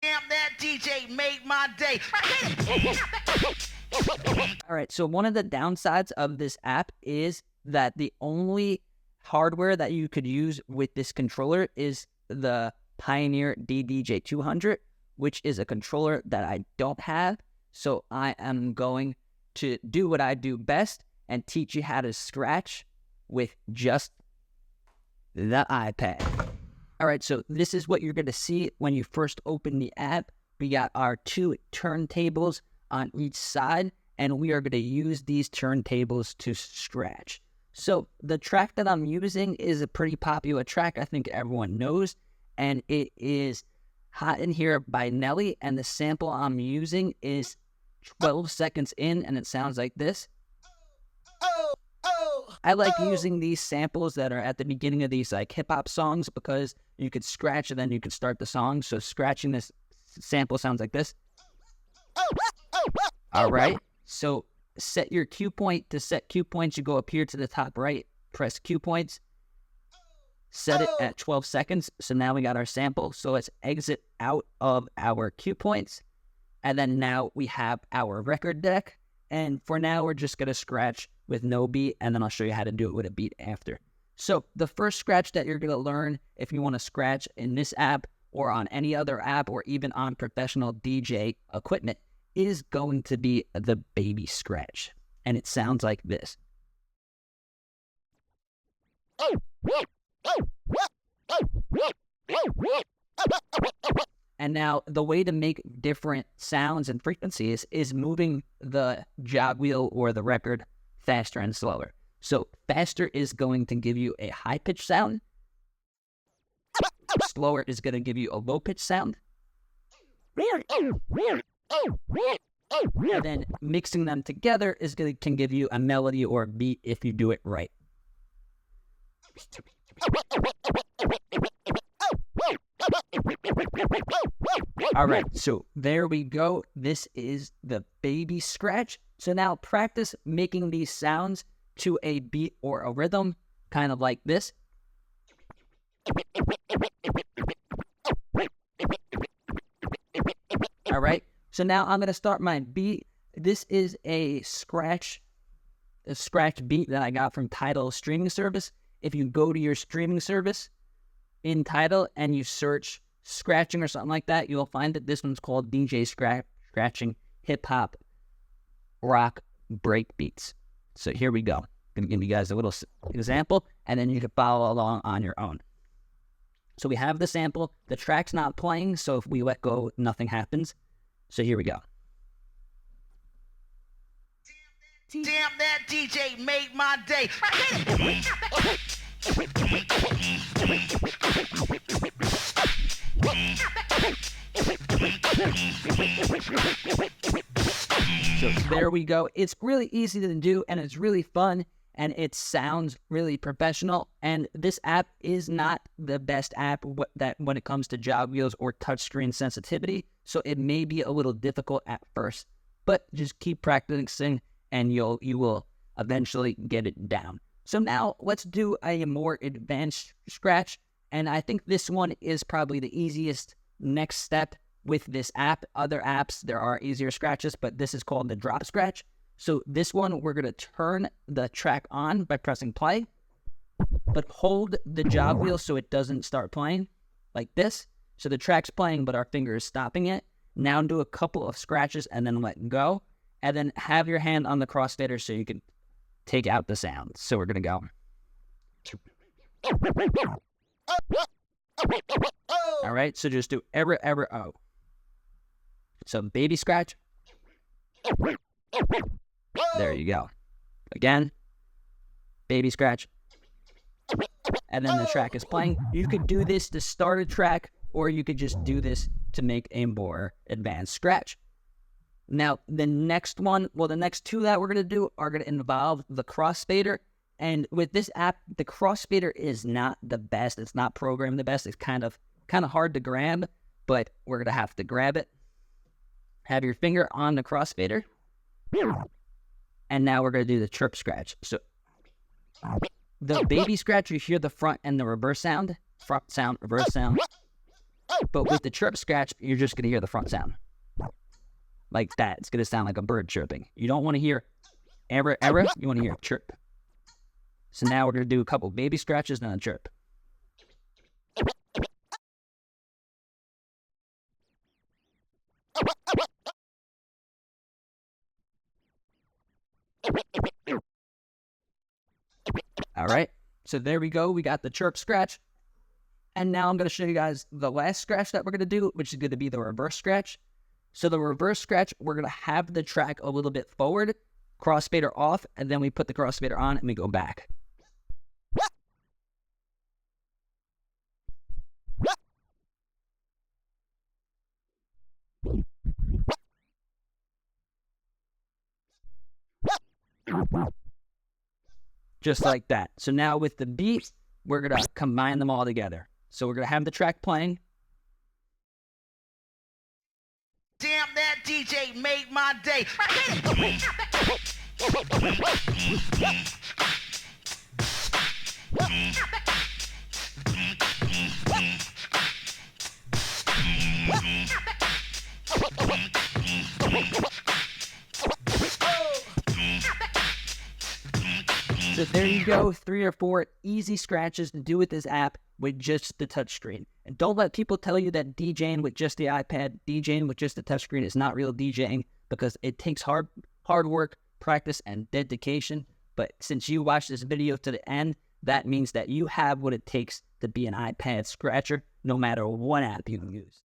Damn, that DJ made my day. All right, so one of the downsides of this app is that the only hardware that you could use with this controller is the Pioneer DDJ-200, which is a controller that I don't have. So I am going to do what I do best and teach you how to scratch with just the iPad. All right, so this is what you're going to see when you first open the app. We got our two turntables on each side, and we are going to use these turntables to scratch. So the track that I'm using is a pretty popular track I think everyone knows, and it is Hot in Here by Nelly, and the sample I'm using is 12 seconds in, and it sounds like this. I like using these samples that are at the beginning of these like hip-hop songs because you could scratch and then you could start the song. So scratching this sample sounds like this. All right, so set your cue point. To set cue points, you go up here to the top right, press cue points, set it at 12 seconds. So now we got our sample. So let's exit out of our cue points. And then now we have our record deck. And for now, we're just going to scratch with no beat, and then I'll show you how to do it with a beat after. So the first scratch that you're going to learn if you want to scratch in this app or on any other app or even on professional DJ equipment is going to be the baby scratch. And it sounds like this. And now the way to make different sounds and frequencies is moving the jog wheel or the record faster and slower. So faster is going to give you a high-pitched sound. Slower is going to give you a low-pitched sound. And then mixing them together can give you a melody or a beat if you do it right. All right, so there we go. This is the baby scratch. So now practice making these sounds to a beat or a rhythm, kind of like this. All right, so now I'm going to start my beat. This is a scratch beat that I got from Tidal streaming service. If you go to your streaming service in Tidal and you search scratching or something like that, you'll find that this one's called DJ Scratching Hip Hop Rock Break Beats. So here we go. I'm going to give you guys a little example, and then you can follow along on your own. So we have the sample. The track's not playing, so if we let go, nothing happens. So here we go. Damn, that DJ made my day. So there we go. It's really easy to do, and it's really fun, and it sounds really professional. And this app is not the best app when it comes to jog wheels or touchscreen sensitivity, so it may be a little difficult at first. But just keep practicing, and you will eventually get it down. So now let's do a more advanced scratch, and I think this one is probably the easiest next step with this app. Other apps, there are easier scratches, but this is called the drop scratch. So this one, we're going to turn the track on by pressing play, but hold the jog wheel so it doesn't start playing like this. So the track's playing, but our finger is stopping it. Now do a couple of scratches and then let go, and then have your hand on the crossfader so you can take out the sound. So we're going to go. All right, so just do oh. So baby scratch. There you go. Again, baby scratch. And then the track is playing. You could do this to start a track, or you could just do this to make a more advanced scratch. Now, the next two that we're going to do are going to involve the crossfader. And with this app, the crossfader is not the best. It's not programmed the best. It's kind of hard to grab, but we're going to have to grab it. Have your finger on the crossfader. And now we're going to do the chirp scratch. So the baby scratch, you hear the front and the reverse sound. Front sound, reverse sound. But with the chirp scratch, you're just going to hear the front sound. Like that. It's going to sound like a bird chirping. You don't want to hear error. You want to hear chirp. So now we're going to do a couple baby scratches and a chirp. All right. So there we go. We got the chirp scratch. And now I'm going to show you guys the last scratch that we're going to do, which is going to be the reverse scratch. So the reverse scratch, we're going to have the track a little bit forward, crossfader off, and then we put the crossfader on and we go back. Just like that. So now with the beat, we're going to combine them all together. So we're going to have the track playing. Damn, that DJ made my day. So there you go, 3 or 4 easy scratches to do with this app with just the touchscreen. And don't let people tell you that DJing with just the iPad, DJing with just the touchscreen is not real DJing, because it takes hard work, practice, and dedication. But since you watched this video to the end, that means that you have what it takes to be an iPad scratcher, no matter what app you use.